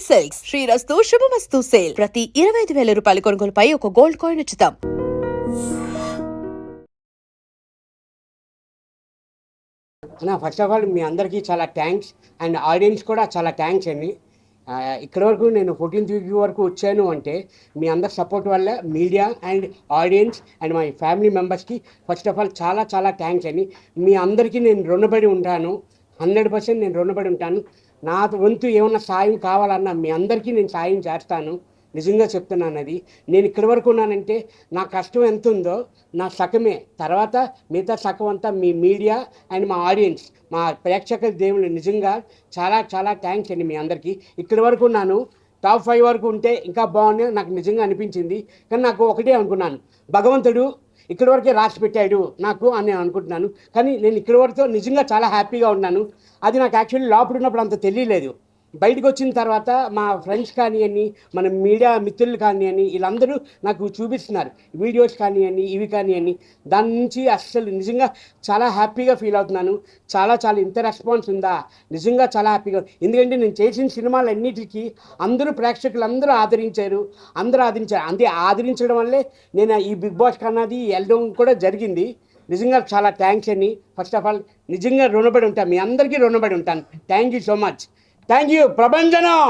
Silks శ్రీరస్తు శుభమస్తు sale ప్రతి 25,000 రూపాయల కొనుగోలుపై ఒక గోల్డ్ కాయిన్ ఉచితం. ఫస్ట్ ఆఫ్ ఆల్ మీ అందరికీ చాలా థ్యాంక్స్ అండ్ ఆడియన్స్ కూడా చాలా థ్యాంక్స్ అండి. ఇక్కడ వరకు నేను 14th వీక్ వరకు వచ్చాను అంటే మీ అందరి సపోర్ట్ వల్ల media and audience and my family మెంబర్స్కి ఫస్ట్ ఆఫ్ ఆల్ చాలా చాలా థ్యాంక్స్ అండి. మీ అందరికీ నేను రుణపడి ఉంటాను, 100% నేను రుణపడి ఉంటాను. నా వంతు ఏమన్నా సాయం కావాలన్నా మీ అందరికీ నేను సాయం చేస్తాను. నిజంగా చెప్తున్నాను. అది నేను ఇక్కడి వరకు ఉన్నానంటే నా కష్టం ఎంత ఉందో నా సగమే, తర్వాత మిగతా సగం అంతా మీ మీడియా అండ్ మా ఆడియన్స్, మా ప్రేక్షక దేవుళ్ళు. నిజంగా చాలా చాలా థ్యాంక్స్ అండి మీ అందరికీ. ఇక్కడి వరకు ఉన్నాను, టాప్ 5 వరకు ఉంటే ఇంకా బాగుంది నాకు నిజంగా అనిపించింది. కానీ నాకు ఒకటే అనుకున్నాను, భగవంతుడు ఇక్కడి వరకే రాసి పెట్టాడు నాకు అని నేను అనుకుంటున్నాను. కానీ నేను ఇక్కడి వరకు నిజంగా చాలా హ్యాపీగా ఉన్నాను. అది నాకు యాక్చువల్లీ లోపల ఉన్నప్పుడు అంత తెలియలేదు. బయటకు వచ్చిన తర్వాత మా ఫ్రెండ్స్ కానివ్వండి, మన మీడియా మిత్రులు కానివ్వండి, వీళ్ళందరూ నాకు చూపిస్తున్నారు వీడియోస్ కానివ్వండి, ఇవి కానివ్వండి. దాని నుంచి అస్సలు నిజంగా చాలా హ్యాపీగా ఫీల్ అవుతున్నాను. చాలా చాలా ఇంత రెస్పాన్స్ ఉందా, నిజంగా చాలా హ్యాపీగా. ఎందుకంటే నేను చేసిన సినిమాలన్నిటికీ ప్రేక్షకులు అందరూ ఆదరించారు. అంతే ఆదరించడం వల్లే నేను ఈ బిగ్ బాస్ కన్నది వెళ్ళడం కూడా జరిగింది. నిజంగా చాలా థ్యాంక్స్ అండి. ఫస్ట్ ఆఫ్ ఆల్ నిజంగా రుణపడి ఉంటాను, మీ అందరికీ రుణపడి ఉంటాను. Thank you so much. Thank you ప్రభంజనం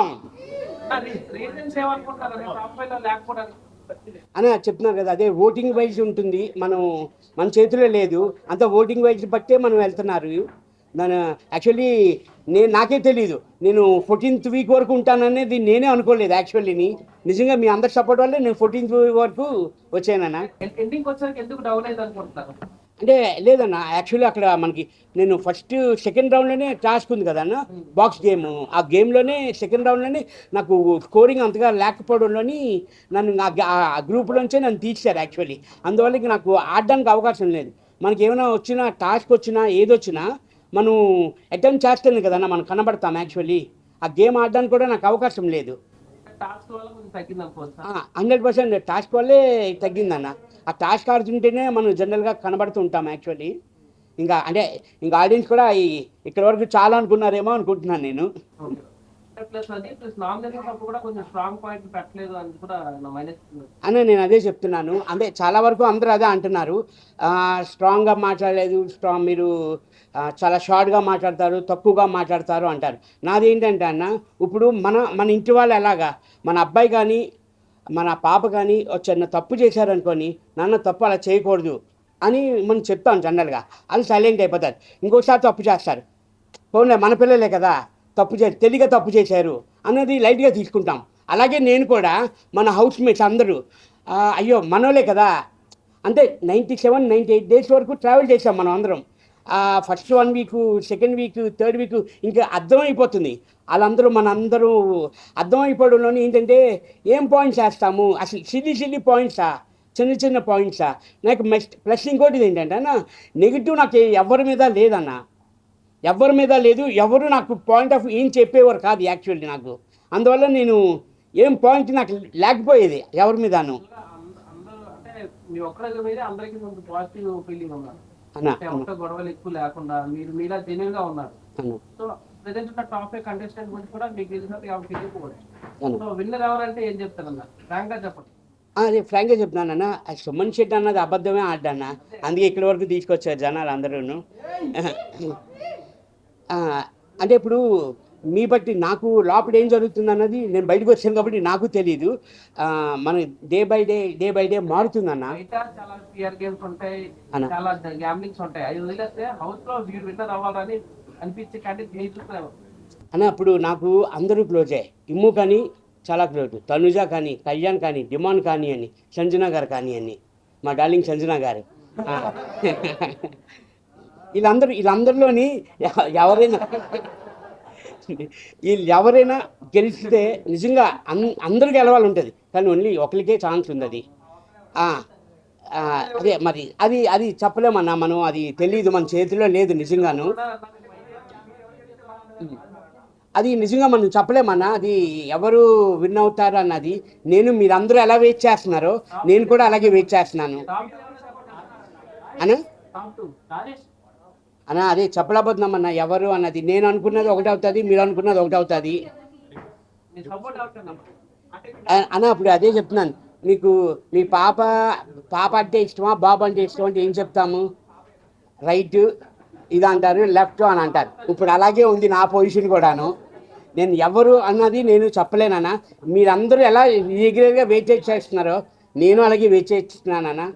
అని చెప్తున్నారు కదా. అదే ఓటింగ్ వైజ్ ఉంటుంది, మన చేతిలో లేదు. అంత ఓటింగ్ వైజ్ బట్టే మనం వెళ్తున్నారు. యాక్చువల్లీ నాకే తెలియదు నేను 14th వీక్ వరకు ఉంటాననేది నేనే అనుకోలేదు యాక్చువల్లీని. నిజంగా మీ అందరి సపోర్ట్ వల్లే నేను 14th వీక్ వరకు వచ్చానన్నా. అంటే లేదన్న, యాక్చువల్లీ అక్కడ మనకి నేను సెకండ్ రౌండ్లోనే టాస్క్ ఉంది కదా అన్న, బాక్స్ గేమ్. ఆ గేమ్లోనే సెకండ్ రౌండ్లోనే నాకు స్కోరింగ్ అంతగా లేకపోవడంలోని నన్ను ఆ గ్రూప్లోంచే నన్ను తీశారు యాక్చువల్లీ. అందువల్ల నాకు ఆడడానికి అవకాశం లేదు. మనకి ఏమైనా వచ్చినా, టాస్క్ వచ్చినా, ఏదొచ్చినా మనం అటెంప్ట్ చేస్తేనే కదన్న మనం కనబడతాం. యాక్చువల్లీ ఆ గేమ్ ఆడడానికి కూడా నాకు అవకాశం లేదు. 100% టాస్క్ వల్లే తగ్గిందన్న. ఆ టాస్క్ ఆడుతుంటేనే మనం జనరల్గా కనబడుతూ ఉంటాం యాక్చువల్లీ. ఇంకా ఆడియన్స్ కూడా ఇక్కడ వరకు చాలా అనుకున్నారేమో అనుకుంటున్నాను నేను. అని నేను అదే చెప్తున్నాను. చాలా వరకు అందరూ అదే అంటున్నారు, స్ట్రాంగ్గా మాట్లాడలేదు, మీరు చాలా షార్ట్గా మాట్లాడతారు, తక్కువగా మాట్లాడతారు అంటారు. నాదేంటంటే అన్న, ఇప్పుడు మన ఇంటి వాళ్ళు ఎలాగా, మన అబ్బాయి కానీ మన పాప కానీ చిన్న తప్పు చేశారనుకొని, నాన్న తప్పు అలా చేయకూడదు అని మనం చెప్తాం జనరల్గా. అది సైలెంట్ అయిపోతారు. ఇంకోసారి తప్పు చేస్తారు, పోనీ మన పిల్లలే కదా, తెలియక తప్పు చేశారు అన్నది లైట్గా తీసుకుంటాం. అలాగే నేను కూడా మన హౌస్ మేట్స్ అందరూ అయ్యో మనోలే కదా, అంటే 97-98 డేస్ వరకు ట్రావెల్ చేసాం మనం అందరం. First 1 week, second week, third week ఇంకా అర్థమైపోతుంది. మనందరూ అర్థమైపోవడంలోని ఏంటంటే ఏం పాయింట్స్ వేస్తాము, అసలు సిల్లీ పాయింట్సా, చిన్న పాయింట్సా. నాకు ప్లస్ ఇంకోటి ఏంటంటే అన్న, నెగిటివ్ నాకు ఎవరి మీద లేదన్న, ఎవరి మీద లేదు. ఎవరు నాకు పాయింట్ ఆఫ్ ఏం చెప్పేవారు కాదు యాక్చువల్లీ నాకు. అందువల్ల నేను ఏం పాయింట్ నాకు లేకపోయేది ఎవరి మీదను. గొడవలు ఎక్కువ లేకుండా మీరు మీలా జెన్యూన్ గా ఉన్నారు. సో ప్రెజెంట్ ఉన్న టాప్ 5 కంటెస్టెంట్ గురించి కూడా మీకు తెలిసినట్టు విన్నర్ ఎవరంటే ఏం చెప్తారన్న, ఫ్రాంక్ గా చెప్పండి. అదే ఫ్రాంక్గా చెప్తున్నానన్న, సుమన్ శెట్టి అన్నది అబద్ధమే ఆడ్డాన్న, అందుకే ఇక్కడి వరకు తీసుకొచ్చారు జనాలు అందరూ. అంటే ఇప్పుడు మీ బట్టి నాకు లోపల ఏం జరుగుతుంది అన్నది నేను బయటకు వచ్చాను కాబట్టి నాకు తెలియదు. మన డే బై డే మారుతుందన్న. చాలా ఫియర్ గేమ్స్ ఉంటాయి, చాలా గ్యాంబ్లింగ్స్ ఉంటాయి. అది వదిలేస్తే హౌస్ లో మీరు విన్నర్ అవ్వాలని అనిపించే క్యాండిడేట్ అన్న, ఇప్పుడు నాకు అందరూ క్లోజే. ఇమ్ము కానీ చాలా క్లోజ్, తనుజ కానీ, కళ్యాణ్ కానీ, డిమాండ్ కానీ అని, సంజన గారు కానీ అని, మా డార్లింగ్ సంజన గారు. వీళ్ళందరిలోని ఎవరైనా గెలిస్తే నిజంగా అందరూ గెలవాలి ఉంటుంది, కానీ ఓన్లీ ఒకరికే ఛాన్స్ ఉంది. అది అదే మరి అది చెప్పలేమన్నా మనం, అది తెలియదు, మన చేతిలో లేదు నిజంగాను. అది నిజంగా మనం చెప్పలేమన్నా, అది ఎవరు విన్ అవుతారు అన్నది. మీరందరూ ఎలా వెయిట్ చేస్తున్నారో నేను కూడా అలాగే వెయిట్ చేస్తున్నాను అన్న. అదే చెప్పలేకపోతున్నామన్నా ఎవరు అన్నది. నేను అనుకున్నది ఒకటి అవుతుంది, మీరు అనుకున్నది ఒకటి అవుతుంది. మీ సపోర్ట్ అవుతుంది అన్న అప్పుడు అదే చెప్తున్నాను మీకు, మీ పాప అంటే ఇష్టమా బాబు అంటే ఇష్టం అంటే ఏం చెప్తాము? రైట్ ఇది అంటారు, లెఫ్ట్ అని అంటారు. ఇప్పుడు అలాగే ఉంది నా పొజిషన్ కూడాను. నేను ఎవరు అన్నది నేను చెప్పలేనన్నా. మీరందరూ ఎలా రెగ్యులర్గా వెయిట్ చేస్తున్నారో నేను అలాగే వెయిట్ చేస్తున్నానన్నా.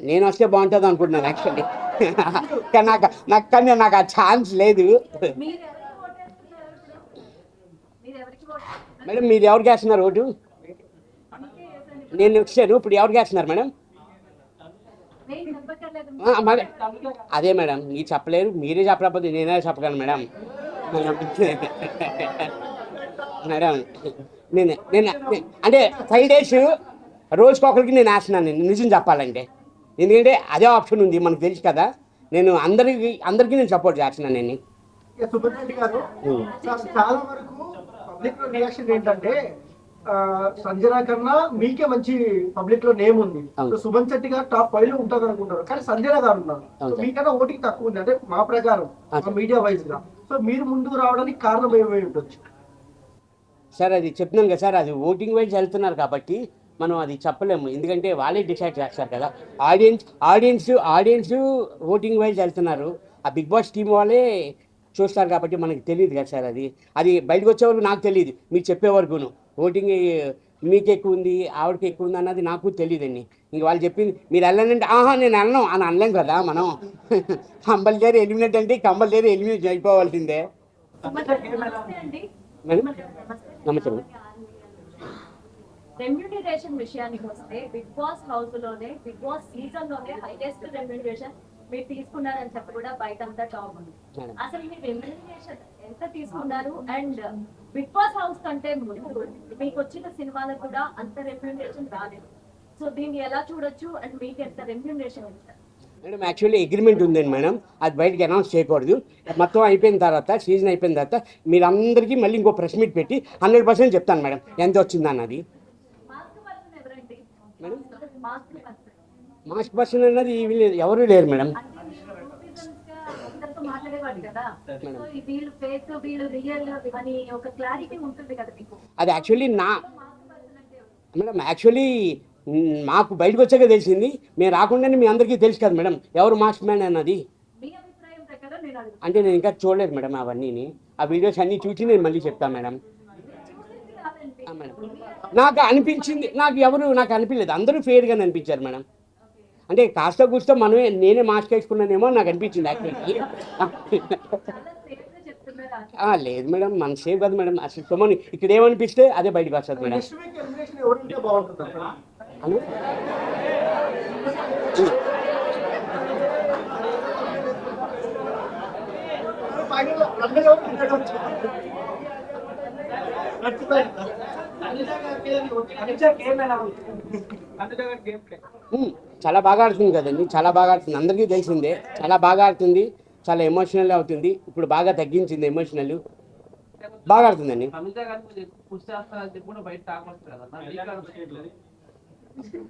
నేను వస్తే బాగుంటుంది అనుకుంటున్నాను యాక్చువల్లీ. కానీ నాకు ఆ ఛాన్స్ లేదు. మేడం మీరు ఎవరికి వేస్తున్నారు ఓటు? నేను వచ్చాను, ఇప్పుడు ఎవరికి వేస్తున్నారు మేడం? అదే మేడం, మీరు చెప్పలేరు, మీరే చెప్పలేకపోతే నేనే చెప్పగలను మేడం. మేడం నేను అంటే 5 days రోజుకొకరికి నేను వేస్తున్నాను, నేను నిజం చెప్పాలంటే. ఎందుకంటే అదే ఆప్షన్ ఉంది, మనకు తెలుసు కదా. నేను అందరికీ నేను సపోర్ట్ చేస్తున్నాను. నేను సుభన్ రెడ్డి గారు చాలా వరకు పబ్లిక్ లో రియాక్షన్ ఏంటంటే సంజన కన్నా మీకే మంచి పబ్లిక్ లో నేమ్ ఉంది. సుభన్ శెట్టి గారు టాప్ 5 లో ఉంటారు అనుకుంటారు, కానీ సంజన గారు ఉన్నారు. మీకన్నా ఓటింగ్ తక్కువ ఉంది అంటే మా ప్రకారం, మీడియా వైజ్ గా. సో మీరు ముందుకు రావడానికి కారణం ఏమై ఉండొచ్చు సార్? అది చెప్తున్నాను కదా సార్, అది ఓటింగ్ వైజ్ వెళ్తున్నారు కాబట్టి మనం అది చెప్పలేము. ఎందుకంటే వాళ్ళే డిసైడ్ చేస్తారు కదా. ఆడియన్స్ ఓటింగ్ వైజ్ వెళ్తున్నారు. ఆ బిగ్ బాస్ టీం వాళ్ళే చూస్తారు కాబట్టి మనకి తెలియదు కదా సార్. అది బయటకు వచ్చే వరకు నాకు తెలియదు, మీకు చెప్పే వరకును. ఓటింగ్ మీకు ఎక్కువ ఉంది, ఆవిడకి ఎక్కువ ఉంది అన్నది నాకు తెలియదండి. ఇంక వాళ్ళు చెప్పింది మీరు వెళ్ళనంటే నేను వెళ్ళను అని అనలేం కదా మనం. కంపల్సరీ ఎలిమినేట్ అంటే కంపల్సరీ ఎలిమినేట్ అయిపోవాల్సిందే మేడం. నమస్తే. రెమ్యూనరేషన్ విషయానికి వస్తే బిగ్ బాస్ హౌస్ లోనే, బిగ్ బాస్ సీజన్ లోనే హైయెస్ట్ రెమ్యూనరేషన్ మీరు తీసుకున్నారని చెప్పి కూడా బయట అంతా టాప్ ఉంది. అసలు మీరు రెమ్యూనరేషన్ ఎంత తీసుకున్నారు? అండ్ బిగ్ బాస్ హౌస్ కంటే ముందు మీకు వచ్చిన సినిమాలకు కూడా అంత రెమ్యూనరేషన్ రాలేదు. సో దీన్ని ఎలా చూడొచ్చు? అండ్ మీకు ఎంత రెమ్యూనరేషన్ ఇస్తారు? మేడం యాక్చువల్లీ అగ్రిమెంట్ ఉందండి మేడం, అది బయటకి అనౌన్స్ చేయకూడదు. మొత్తం అయిపోయిన తర్వాత, సీజన్ అయిపోయిన తర్వాత మీరందరికీ మళ్ళీ ఇంకో ప్రెస్ మీట్ పెట్టి 100% చెప్తాను మేడం ఎంత వచ్చింది అన్నది. మేడం మాస్క్ పర్సన్ అన్నది ఎవరు లేరు మేడం. అది యాక్చువల్లీ మేడం మాకు బయటకు వచ్చాక తెలిసింది. మేము రాకుండానే మీ అందరికీ తెలుసు కదా మేడం ఎవరు మాస్క్ మ్యాన్ అన్నది. అంటే నేను ఇంకా చూడలేదు మేడం అవన్నీ. ఆ వీడియోస్ అన్నీ చూసి నేను మళ్ళీ చెప్తాను మేడం. మేడం నాకు అనిపించింది, నాకు అనిపించలేదు, అందరూ ఫెయిర్గానే అనిపించారు మేడం. అంటే కాస్త కూస్తో నేనే మాస్క్ వేసుకున్నానేమో నాకు అనిపించింది యాక్చువల్లీ. లేదు మేడం, మన సేఫ్ కదా మేడం. అసలు సొమ్మని ఇక్కడ ఏమనిపిస్తే అదే బయటకు వస్తుంది మేడం. చాలా బాగా ఆడుతుంది కదండి, చాలా బాగా ఆడుతుంది, అందరికీ తెలిసిందే. చాలా బాగా ఆడుతుంది, చాలా ఎమోషనల్ అవుతుంది. ఇప్పుడు బాగా తగ్గించింది ఎమోషనల్, బాగా ఆడుతుందండి.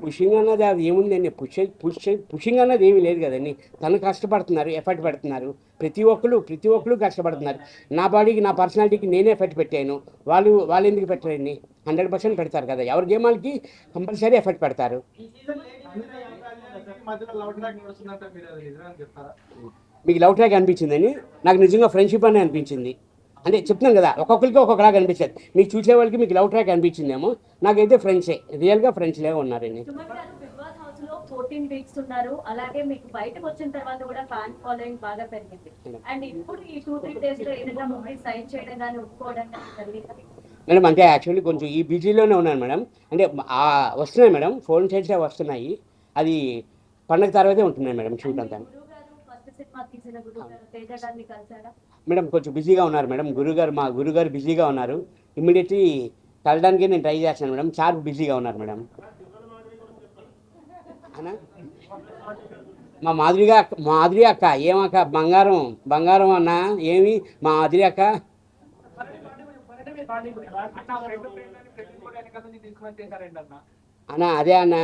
పుషింగ్ అన్నది అది ఏముందండి, పుషింగ్ అన్నది ఏమీ లేదు కదండి. తను కష్టపడుతున్నారు, ఎఫర్ట్ పెడుతున్నారు. ప్రతి ఒక్కరు కష్టపడుతున్నారు. నా బాడీకి, నా పర్సనాలిటీకి నేనే ఎఫర్ట్ పెట్టాను, వాళ్ళు ఎందుకు పెట్టరండి? 100% పెడతారు కదా. ఎవరి గేమాలకి కంపల్సరీ ఎఫర్ట్ పెడతారు. మీకు లవ్ ట్రాక్ అనిపించిందని? నాకు నిజంగా ఫ్రెండ్షిప్ అనే అనిపించింది. అంటే చెప్తున్నాను కదా, ఒక్కొక్కరికి ఒక్కొక్కలాగా అనిపించేది. మీకు చూసే వాళ్ళకి మీకు లవ్ ట్రాక్ అనిపించిందేమో, నాకైతే ఫ్రెండ్సే, రియల్గా ఫ్రెండ్స్ లాగా ఉన్నారండి. బిగ్ బాస్ హౌస్ లో 14 వీక్స్ ఉన్నారు. అలాగే మీకు బయటకు వచ్చిన తర్వాత కూడా ఫ్యాన్ ఫాలోయింగ్ బాగా పెరిగింది. అండ్ ఇప్పుడు ఈ 2-3 days లో ఏదైనా మూవీ సైన్ చేయడం కానీ ఒప్పుకోవడం కానీ జరిగింది మేడం? అంటే యాక్చువల్లీ కొంచెం ఈ బిజీలోనే ఉన్నాను మేడం. అంటే వస్తున్నాయి మేడం, ఫోన్ చేసే వస్తున్నాయి. అది పండగ తర్వాతే ఉంటున్నాయి మేడం షూట్ అంతా. మేడం కొంచెం బిజీగా ఉన్నారు మేడం. మా గురుగారు బిజీగా ఉన్నారు. ఇమ్మీడియట్లీ కలడానికి నేను ట్రై చేస్తాను మేడం. సార్ బిజీగా ఉన్నారు మేడం. అన్నా మా మాధురి అక్క ఏమక్క బంగారం అన్న ఏమి మా మాధురి అక్క? అన్న అదే అన్న,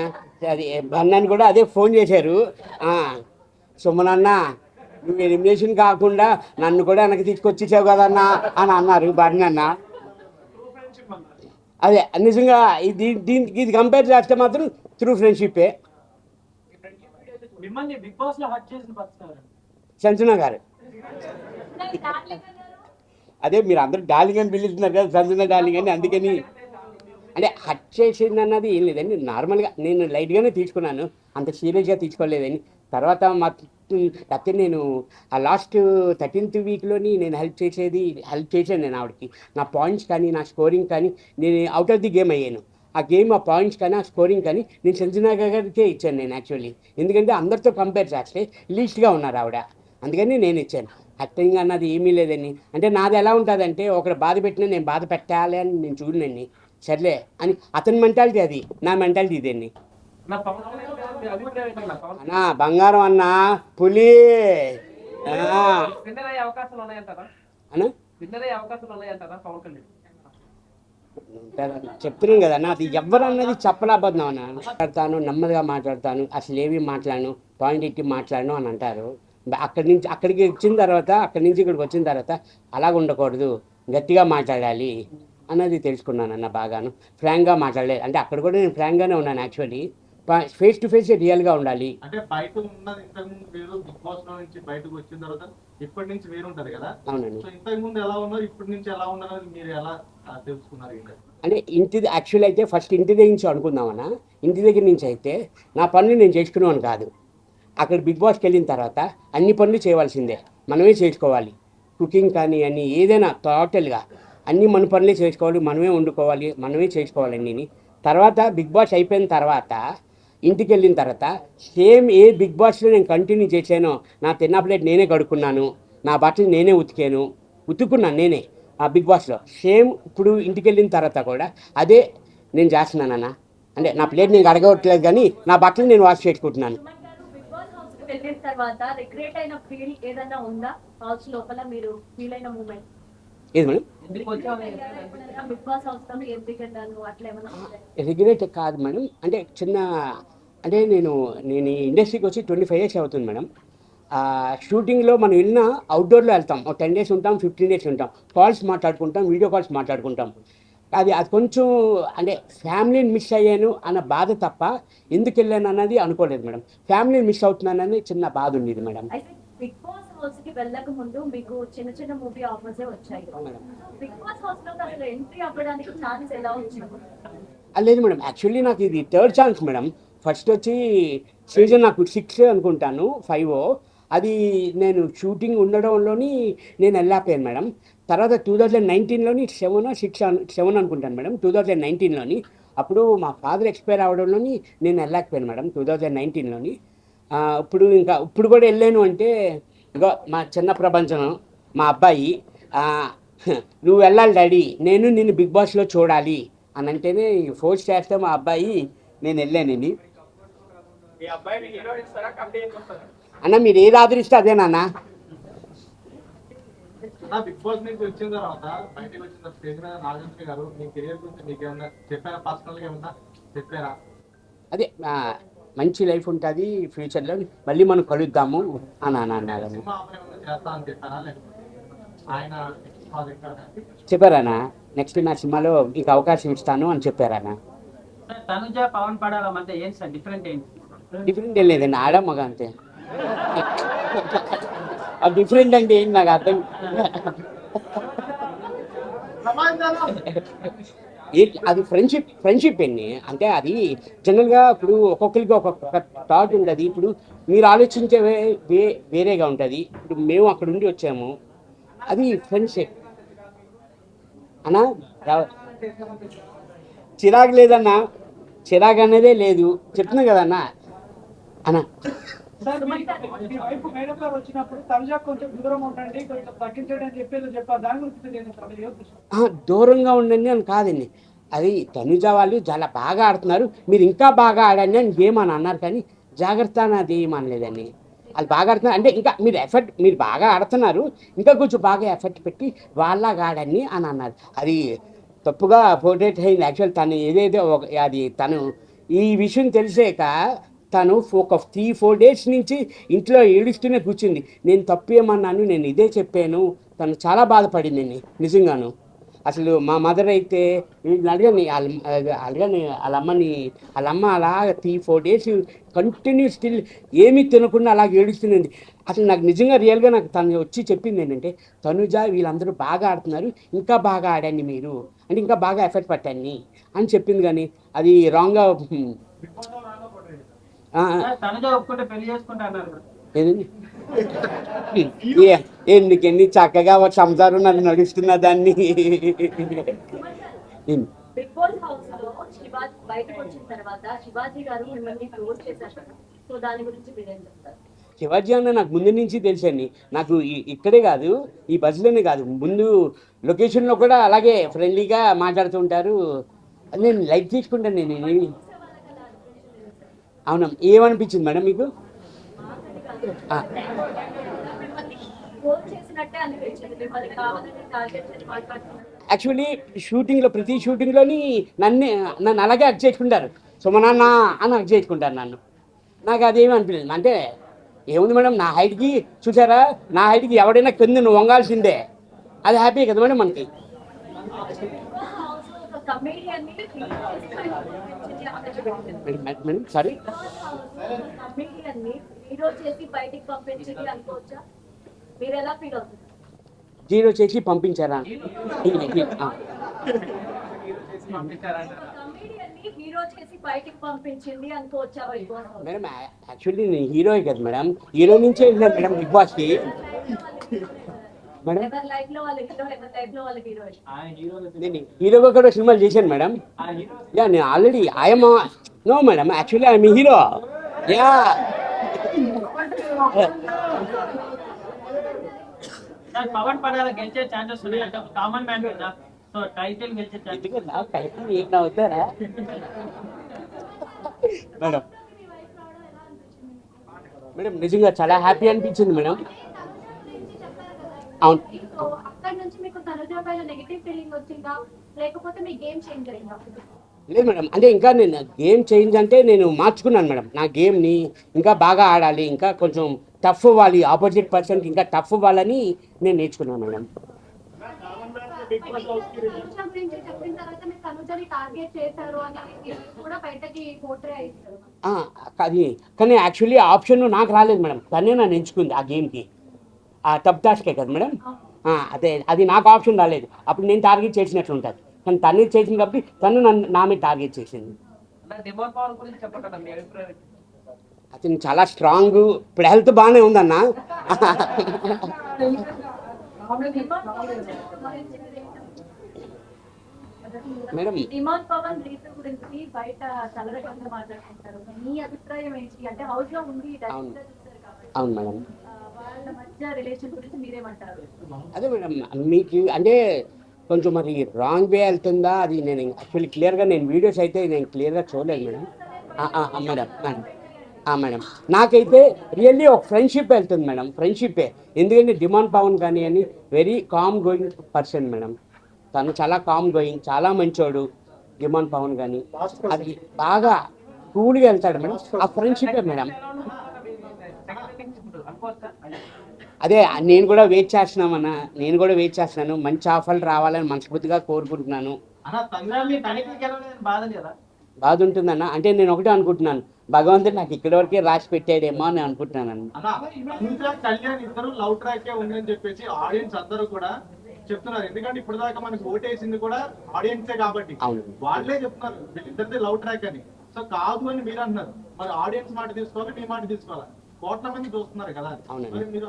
అది అన్నని కూడా అదే ఫోన్ చేశారు. సుమనన్న నువ్వు ఎలిమినేషన్ కాకుండా నన్ను కూడా వెనక్కి తీసుకొచ్చేసావు కదన్నా అని అన్నారు బాగా. అదే నిజంగా దీనికి ఇది కంపేర్ చేస్తే మాత్రం త్రూ ఫ్రెండ్షిప్పే. మిమ్మల్ని బిగ్ బాస్ లో హట్ చేసిన పర్సన్ సంజన గారు. అదే మీరు అందరూ డార్లింగ్ అని పిలుస్తున్నారు కదా, సంజన డార్లింగ్ అని, అందుకని అంటే హట్ చేసింది అన్నది ఏం లేదండి. నార్మల్గా నేను లైట్గానే తీసుకున్నాను, అంత సీరియస్గా తీసుకోలేదని. తర్వాత లేకపోతే నేను ఆ లాస్ట్ 13th వీక్లోని నేను హెల్ప్ చేశాను నేను ఆవిడకి. నా పాయింట్స్ కానీ నా స్కోరింగ్ కానీ నేను అవుట్ ఆఫ్ ది గేమ్ అయ్యాను. ఆ పాయింట్స్ కానీ ఆ స్కోరింగ్ కానీ నేను సంజనా గారికే ఇచ్చాను నేను యాక్చువల్లీ. ఎందుకంటే అందరితో కంపేర్ చేస్తే లీస్ట్గా ఉన్నారు ఆవిడ, అందుకని నేను ఇచ్చాను. యాక్టింగ్ అన్నది ఏమీ లేదని. అంటే నాది ఎలా ఉంటుందంటే ఒకరు బాధ పెట్టినా నేను బాధ పెట్టాలి అని నేను చూడనండి. సర్లే అని అతని మెంటాలిటీ, అది నా మెంటాలిటీ ఇదండి. నా పవన్ కళ్యాణ్ గారి మీ అభిప్రాయం ఏంటన్నా? పవన్ అన్నా బంగారం అన్నా పులి విన్నర్ అయ్యే అవకాశాలు ఉన్నాయంటారా? అన్నా విన్నర్ అయ్యే అవకాశాలు ఉన్నాయంటారా పవన్ కళ్యాణ్? చెప్తున్నాను కదా అన్న, అది ఎవరన్నది చెప్పలేకపోతున్నాం అన్న. మాట్లాడతాను, నెమ్మదిగా మాట్లాడతాను, అసలు ఏమి మాట్లాడను, పాయింట్ ఎట్టి మాట్లాడను అని అంటారు. అక్కడికి వచ్చిన తర్వాత, అక్కడి నుంచి ఇక్కడికి వచ్చిన తర్వాత అలాగ ఉండకూడదు, గట్టిగా మాట్లాడాలి అన్నది తెలుసుకున్నాను బాగాను. ఫ్రాంక్గా మాట్లాడలేదు అంటే అక్కడ కూడా నేను ఫ్రాంక్గానే ఉన్నాను యాక్చువల్లీ. ఫేస్ టు ఫేస్ రియల్గా ఉండాలి. అంటే బయట ఉన్నది ఇంతకుముందు వేరు, బిగ్ బాస్ లో నుంచి బయటకు వచ్చిన తర్వాత ఇప్పటి నుంచి వేరు ఉంటది కదా. అవునండి. సో ఇంతకు ముందు ఎలా ఉన్నారు, ఇప్పటి నుంచి ఎలా ఉన్నారు, మీరు ఎలా తెలుసుకున్నారు? అంటే యాక్చువల్ అయితే ఫస్ట్ ఇంటి దగ్గర నుంచి అనుకుందామన్నా. ఇంటి దగ్గర నుంచి అయితే నా పనులు నేను చేసుకునేవాను కాదు. అక్కడ బిగ్ బాస్కి వెళ్ళిన తర్వాత అన్ని పనులు చేయవలసిందే, మనమే చేసుకోవాలి. కుకింగ్ కానీ అన్నీ ఏదైనా టోటల్గా అన్నీ మన పనులే చేసుకోవాలి, మనమే వండుకోవాలి, మనమే చేసుకోవాలన్నీ. తర్వాత బిగ్ బాస్ అయిపోయిన తర్వాత ఇంటికి వెళ్ళిన తర్వాత సేమ్ ఏ బిగ్ బాస్లో నేను కంటిన్యూ చేశానో, నా తిన్న ప్లేట్ నేనే కడుక్కున్నాను, నా బట్టలు నేనే ఉతుక్కున్నాను నేనే ఆ బిగ్ బాస్లో. సేమ్ ఇప్పుడు ఇంటికి వెళ్ళిన తర్వాత కూడా అదే నేను చేస్తున్నానన్న. అంటే నా ప్లేట్ నేను కడగట్లేదు కానీ నా బట్టలు నేను వాష్ చేసుకుంటున్నాను. బిగ్ బాస్ హౌస్ కి వెళ్ళిన తర్వాత రిగ్రెట్ అయిన ఫీల్ ఏదైనా ఉందా? హౌస్ లోపల మీరు ఫీల్ అయిన మూమెంట్ ఏది మేడం? ఎందుకు వచ్చామని బిగ్ బాస్ హౌస్ లో ఎందుకు వెళ్ళాను అట్లా ఏమైనా ఉందా? రిగ్రెట్ కాదు మేడం. అంటే అంటే నేను ఈ ఇండస్ట్రీకి వచ్చి 25 years అవుతుంది మేడం. షూటింగ్లో మనం వెళ్ళినా అవుట్డోర్లో వెళ్తాం, ఒక 10 days ఉంటాం, 15 days ఉంటాం, కాల్స్ మాట్లాడుకుంటాం, వీడియో కాల్స్ మాట్లాడుకుంటాం. అది కొంచెం అంటే ఫ్యామిలీని మిస్ అయ్యాను అన్న బాధ తప్ప ఎందుకు వెళ్ళాను అన్నది అనుకోలేదు మేడం. ఫ్యామిలీని మిస్ అవుతున్నానని చిన్న బాధ ఉండేది మేడం. అయితే బిగ్ బాస్ హౌస్ కి వెళ్ళక ముందు మీకు చిన్న మూవీ ఆఫర్స్ వచ్చాయి. బిగ్ బాస్ హౌస్ లో అసలు ఎంట్రీ అవ్వడానికి ఛాన్స్ ఎలా వచ్చింది? లేదు మేడం, యాక్చువల్లీ నాకు ఇది 3rd ఛాన్స్ మేడం. ఫస్ట్ వచ్చి సీజన్ నాకు 6 అనుకుంటాను, 5 అది నేను షూటింగ్ ఉండడంలోని నేను వెళ్ళాపోయాను మేడం. తర్వాత 2019లోని 7 అనుకుంటాను మేడం. 2019లోని అప్పుడు మా ఫాదర్ ఎక్స్పైర్ అవ్వడంలోని నేను వెళ్ళలేకపోయాను మేడం 2019లోని. ఇప్పుడు కూడా వెళ్ళాను అంటే ఇగో మా చిన్న ప్రపంచం మా అబ్బాయి నువ్వు వెళ్ళాలి డాడీ, నేను నిన్ను బిగ్ బాస్లో చూడాలి అని అంటేనే ఫోర్స్ చేస్తే మా అబ్బాయి నేను వెళ్ళానండి. అన్న మీరు ఏది ఆదరిస్తే అదేనా? బిగ్ బాస్ నుంచి వచ్చిన తర్వాత బయటకు వచ్చిన తర్వాత నాగార్జున గారు మీ కెరియర్ గురించి మీకు ఏమన్నా చెప్పారా? పర్సనల్ గా ఏమన్నా చెప్పారా? అదే మంచి లైఫ్ ఉంటుంది ఫ్యూచర్లో, మళ్ళీ మనం కలుద్దాము అని అన్నారు. చెప్పారానా నెక్స్ట్ నా సినిమాలో మీకు అవకాశం ఇస్తాను అని చెప్పారానా. తనుజ పవన్ పడాల మధ్య ఏంటి సార్ డిఫరెంట్ ఏంటి? డిఫరెంట్ ఏం లేదండి, ఆడ మగ అంతే. డిఫరెంట్ అంటే ఏంటి నాకు అర్థం. అది ఫ్రెండ్షిప్ అండి. అంటే అది జనరల్గా ఇప్పుడు ఒక్కొక్కరికి ఒక్కొక్క థాట్ ఉంటుంది. ఇప్పుడు మీరు ఆలోచించే వేరేగా ఉంటుంది. ఇప్పుడు మేము అక్కడ ఉండి వచ్చాము, అది ఫ్రెండ్షిప్ అన్నా. చిరాకు లేదన్నా, చిరాకు అనేదే లేదు, చెప్తున్నా కదన్నా అన్నా. దూరంగా ఉండండి అని కాదండి, అది తనుజ వాళ్ళు చాలా బాగా ఆడుతున్నారు, మీరు ఇంకా బాగా ఆడండి అని ఏమని అన్నారు, కానీ జాగ్రత్త అన్నది ఏమనలేదండి. వాళ్ళు బాగా ఆడుతున్నారు అంటే ఇంకా మీరు బాగా ఆడుతున్నారు, ఇంకా కొంచెం బాగా ఎఫర్ట్ పెట్టి వాళ్ళలాగా ఆడండి అని అన్నారు. అది తప్పుగా పోర్ట్రేట్ అయింది. యాక్చువల్ తను ఏదైతే అది తను ఈ విషయం తెలిసాక తను ఒక 3-4 డేస్ నుంచి ఇంట్లో ఏడుస్తూనే కూర్చుంది. నేను తప్పేమన్నాను, నేను ఇదే చెప్పాను. తను చాలా బాధపడిందండి నిజంగాను. అసలు మా మదర్ అయితే వీళ్ళని అడగని వాళ్ళ అమ్మ అలా 3-4 డేస్ కంటిన్యూ స్టిల్ ఏమీ తినకుండా అలా ఏడుస్తుంది. అసలు నాకు నిజంగా రియల్గా నాకు తను వచ్చి చెప్పింది ఏంటంటే, తనుజ వీళ్ళందరూ బాగా ఆడుతున్నారు, ఇంకా బాగా ఆడండి మీరు, అంటే ఇంకా బాగా ఎఫర్ట్ పట్టండి అని చెప్పింది. కానీ అది రాంగ్గా తనగా ఒప్పుకుంటే పెళ్లి చేసుకుంటా అన్నారు కదా. ఏదండి ఎందుకండి చక్కగా ఒక సంసారం నన్ను నడుస్తున్న దాన్ని. బిగ్ బాస్ హౌస్ లో శివాజీ బయటకు వచ్చిన తర్వాత శివాజీ గారు మిమ్మల్ని క్లోజ్ చేశారు కదా, సో దాని గురించి మీరేం చెప్తారు? శివాజీ అన్న నాకు ముందు నుంచి తెలుసండి. నాకు ఇక్కడే కాదు, ఈ బస్సులోనే కాదు, ముందు లొకేషన్లో కూడా అలాగే ఫ్రెండ్లీగా మాట్లాడుతూ ఉంటారు. నేను లైక్ తీసుకుంటాను. నేను అవునా, ఏమనిపించింది మేడం మీకు? ఆ, క్లోజ్ చేసినట్టే అనిపించింది, మిమ్మల్ని కావాలని టార్గెట్ చేసి మాట్లాడుతున్నారు. యాక్చువల్లీ షూటింగ్లో ప్రతి షూటింగ్లోని నన్ను అలాగే అక్ చేసుకుంటారు. సుమనాన్న అని అక్ చేసుకుంటారు నన్ను. నాకు అదేమీ అనిపించలేదు. అంటే ఏముంది మేడం, నా హైట్కి చూసారా, నా హైట్కి ఎవడైనా కింద నువ్వు వంగాల్సిందే. అది హ్యాపీ కదా మేడం మనకి. ఒక కమేడియన్ ని మేడం సారీ, కమేడియన్ ని హీరో చేసి బయటికి పంపించింది అనుకోవచ్చా? మీరు ఎలా ఫీల్ అవుతుంది? జీరో చేసి పంపించారా? కమేడియన్ ని హీరో చేసి బయటికి పంపించింది అనుకోవచ్చా బిగ్ బాస్? మేడం యాక్చువల్లీ నేను హీరోయే కదా మేడం, హీరో నుంచే వెళ్ళాను మేడం బిగ్ బాస్కి. మేడం ఎవరి లైఫ్ లో వాళ్ళ హీరో, ఎవరి లైఫ్ లో వాళ్ళ హీరో. నేను హీరోగా కూడా సినిమాలు చేశాను మేడం. యా, నేను already I'm no madam, actually I'm hero. Yeah, Pavan Padala గెలిచే ఛాన్సెస్ ఉన్నాయి అంటే కామన్ మ్యాన్ కదా, సో టైటిల్ గెలిచే ఛాన్సెస్. ఏం అవుతారా మేడం? మేడం నిజంగా చాలా హ్యాపీ అనిపించింది మేడం. అవును అక్కడ నుంచి మీకు తనుజ పైన నెగటివ్ ఫీలింగ్ వచ్చిందా, లేకపోతే మీ గేమ్ చేంజ్ అయిందా? లేదు మేడం, అంటే ఇంకా నేను గేమ్ చేంజ్ అంటే నేను మార్చుకున్నాను మేడం. నా గేమ్ని ఇంకా బాగా ఆడాలి, ఇంకా కొంచెం టఫ్ ఇవ్వాలి, ఆపోజిట్ పర్సన్కి ఇంకా టఫ్ ఇవ్వాలని నేను నేర్చుకున్నాను మేడం. తనుజ గురించి చెప్పిన తర్వాత మీరు తనుజని టార్గెట్ చేశారు అని కూడా బయటకి పోర్ట్రే అయ్యారు. అది కానీ యాక్చువల్లీ ఆప్షన్ నాకు రాలేదు మేడం, తనే నన్ను ఎంచుకుంది ఆ గేమ్కి. ఆ టప్ టాస్కే కదా మేడం, అదే అది నాకు ఆప్షన్ రాలేదు. అప్పుడు నేను టార్గెట్ చేసినట్లు ఉంటుంది, కానీ తను చేసింది కాబట్టి తను నా మీద టార్గెట్ చేసింది. డిమాండ్ పవర్ గురించి చెప్పండి మీ అభిప్రాయం. అతను చాలా స్ట్రాంగ్, ఇప్పుడు హెల్త్ బాగానే ఉందన్న. మేడం డిమాండ్ పవన్ రీతు గురించి బయట చాలా రకంగా మాట్లాడుకుంటారు, మీ అభిప్రాయం ఏంటి? అంటే హౌస్ లో ఉంది అవును. చూస్తారు కాబట్టి అవును మేడం. వాళ్ళ మధ్య రిలేషన్ గురించి మీరేమంటారు? అదే మేడం, మీకు అంటే కొంచెం మరి రాంగ్ వే వెళ్తుందా, అది నేను యాక్చువల్లీ క్లియర్గా నేను వీడియోస్ అయితే నేను క్లియర్గా చూడలేదు మేడం. మేడం మేడం మేడం నాకైతే రియల్లీ ఒక ఫ్రెండ్షిప్ వెళ్తుంది మేడం, ఫ్రెండ్షిప్పే. ఎందుకంటే డిమాండ్ పవన్ కానీ అని very calm going person madam. తను చాలా కామ్ గోయింగ్, చాలా మంచోడు డిమాండ్ పవన్ కానీ. అది బాగా కూల్గా వెళ్తాడు మేడం, ఆ ఫ్రెండ్షిప్పే మేడం. అదే నేను కూడా వెయిట్ చేస్తున్నామన్నా, నేను కూడా వెయిట్ చేస్తున్నాను. మంచి ఆఫర్లు రావాలని మనస్ఫూర్తిగా కోరుకుంటున్నాను. అన్న తండ్రి టైటిల్ గెలవలేదు బాధ కదా? బాధ ఉంటుందన్న, అంటే నేను ఒకటే అనుకుంటున్నాను, భగవంతుడు నాకు ఇక్కడి వరకే రాసి పెట్టాడేమో అని అనుకుంటున్నాను. అన్న కళ్యాణ్ ఇద్దరు లవ్ ట్రాక్ ఉందని చెప్పేసి ఆడియన్స్ అందరూ కూడా చెప్తున్నారు. ఎందుకంటే ఇప్పుడు దాకా మనకి ఓటేసింది కూడా ఆడియన్సే కాబట్టి వాళ్ళే చెప్తున్నారు వీళ్ళిద్దరిది లవ్ ట్రాక్ అని. సో కాదు అని మీరు అంటున్నారు, మరి ఆడియన్స్ మాట తీసుకోవాలి, మీ మాట తీసుకోవాలి. కోట్ల మంది చూస్తున్నారు కదా, మరి మీరు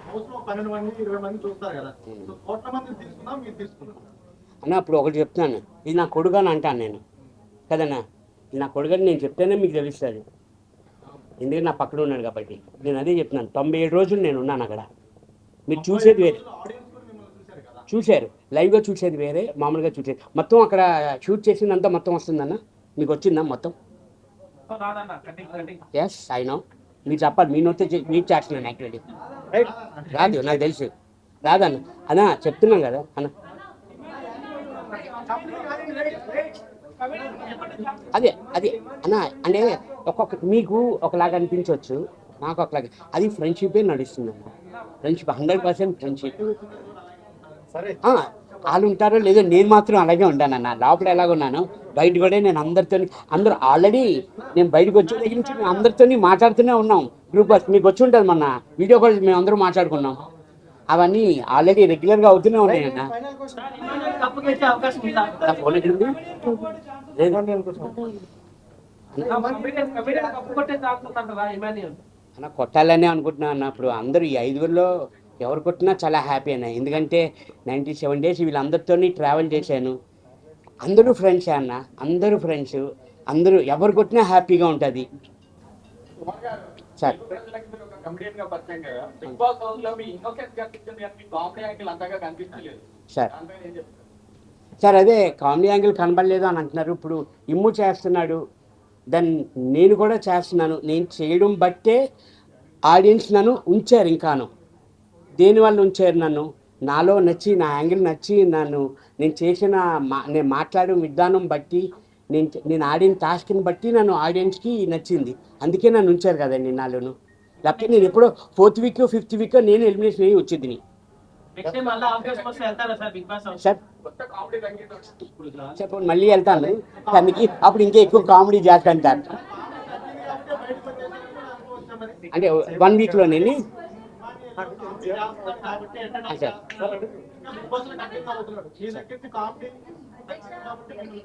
హౌస్ లో 12 మంది 20 మంది చూస్తారు కదా, సో కోట్ల మంది తీసుకున్నా మీరు తీసుకున్నారు అన్న. అప్పుడు ఒకటి చెప్తున్నాను, ఇది నా కొడుకు అని అంటాను నేను కదన్నా, ఇది నా కొడుకు అని నేను చెప్తేనే మీకు తెలుస్తుంది, ఎందుకంటే నా పక్కన ఉన్నాడు కాబట్టి. నేను అదే చెప్తున్నాను, 97 రోజులు నేను ఉన్నాను అక్కడ. మీరు చూసేది వేరే, చూశారు లైవ్గా చూసేది వేరే, మామూలుగా చూసేది మొత్తం అక్కడ షూట్ చేసిందంతా మొత్తం వస్తుందన్న, మీకు వచ్చిందా మొత్తం? ఎస్ ఐ నో, మీరు చెప్పాలి, మీ నోతే మీరు చేస్తున్నాను యాక్చువల్లీ. రైట్, రాదు నాకు తెలుసు, రాదన్న అన్న, చెప్తున్నాను కదా అన్న. అదే అదే అన్న, అంటే మీకు ఒకలాగా అనిపించవచ్చు, నాకు ఒకలాగా. అది ఫ్రెండ్షిపే నడుస్తుంది అన్న. Friendship 100% friendship. వాళ్ళు ఉంటారో లేదో, నేను మాత్రం అలాగే ఉంటానన్న. లోపల ఎలాగున్నాను బయట కూడా నేను అందరూ ఆల్రెడీ నేను బయటకు వచ్చే దగ్గర నుంచి మేము అందరితో మాట్లాడుతూనే ఉన్నాం. గ్రూప్ వర్క్ మీకు వచ్చి ఉంటుంది, మొన్న వీడియో కాల్ మేము అందరూ మాట్లాడుకున్నాం. అవన్నీ ఆల్రెడీ రెగ్యులర్గా అవుతూనే ఉన్నాయన్న. కప్పు తెచ్చే అవకాశం ఉందా? నా ఫోన్ ఎక్కడుంది? కప్పు కొట్టే తాగుతుంటారా ఇమాన్యుయల్? అన్న కొట్టాలనే అనుకుంటున్నాను అన్న. ఇప్పుడు అందరూ ఈ 5గురిలో ఎవరు కొట్టినా చాలా హ్యాపీ అన్న. ఎందుకంటే 97 days వీళ్ళందరితో ట్రావెల్ చేశాను. అందరూ ఫ్రెండ్సే అన్న, అందరూ ఫ్రెండ్స్. అందరూ ఎవరు కొట్టినా హ్యాపీగా ఉంటుంది సార్. సార్ అదే కామెడీ యాంగిల్ కనబడలేదు అని అంటున్నారు. ఇప్పుడు ఇమ్ము చేస్తున్నాడు, దెన్ నేను కూడా చేస్తున్నాను. నేను చేయడం బట్టే ఆడియన్స్ నన్ను ఉంచారు. ఇంకాను దేనివల్ల ఉంచారు నన్ను? నాలో నచ్చి, నా యాంగిల్ నచ్చి, నేను చేసిన నేను మాట్లాడిన విధానం బట్టి, నేను ఆడిన టాస్క్ని బట్టి నన్ను ఆడియన్స్కి నచ్చింది. అందుకే నన్ను ఉంచారు కదండి నాలోను. లేకపోతే నేను ఎప్పుడో 4th week 5th week నేను ఎలిమినేషన్ అయ్యి వచ్చింది. సార్ చెప్పండి, మళ్ళీ వెళ్తాను దానికి. అప్పుడు ఇంకా ఎక్కువ కామెడీ చేస్తాను సార్. అంటే 1 weekలోనే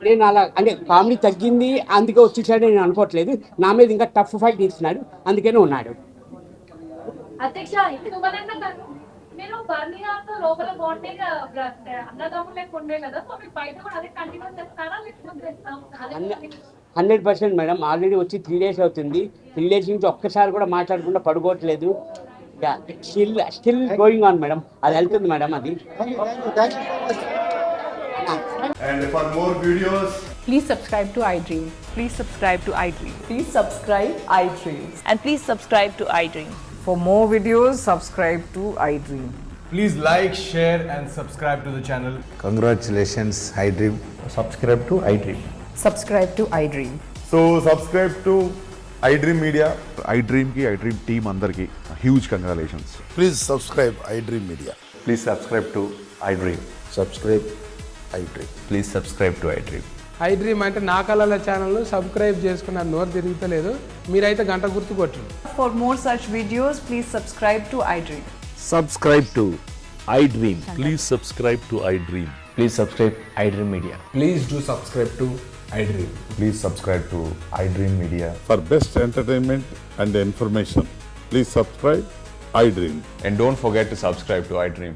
నేను అలా అంటే కామెడీ తగ్గింది అందుకే వచ్చేసాడు నేను అనుకోవట్లేదు. నా మీద ఇంకా టఫ్ ఫైట్ ఇస్తున్నాడు, అందుకనే ఉన్నాడు. అధ్యక్ష, మీరు బర్నీతో లోపల బాండింగ్ అన్నదమ్ములు లెక్క ఉండే కదా, సో మీరు బయట కూడా అదే కంటిన్యూ చేస్తారా? 100% మేడం. ఆల్రెడీ వచ్చి 3 days అవుతుంది. 3 days నుంచి ఒక్కసారి కూడా మాట్లాడకుండా పడుకోవట్లేదు. Still going on madam. అది వెళ్తుంది మేడం అది. And for more videos, Please subscribe to iDream. Please subscribe to iDream. Please subscribe iDream. And please subscribe to iDream. For more videos, subscribe to iDream. please like, share and subscribe to the channel. Congratulations, iDream. Subscribe to iDream. Subscribe to iDream. So subscribe to iDream Media. iDream ki iDream team andarki huge congratulations. Please subscribe iDream Media. Please subscribe to iDream. Subscribe iDream. Please subscribe to iDream. iDream అంటే నా కళల ఛానల్ను subscribe చేసుకున్న నోరు తిరుగుతలేదు, మీరైతే గంట గుర్తు కొట్టండి. For more such videos, please subscribe to iDream. Subscribe to iDream. Please subscribe to iDream. Please subscribe iDream Media. Please do subscribe to iDream. Please subscribe to iDream Media. For best entertainment and information, please subscribe iDream. And don't forget to subscribe to iDream.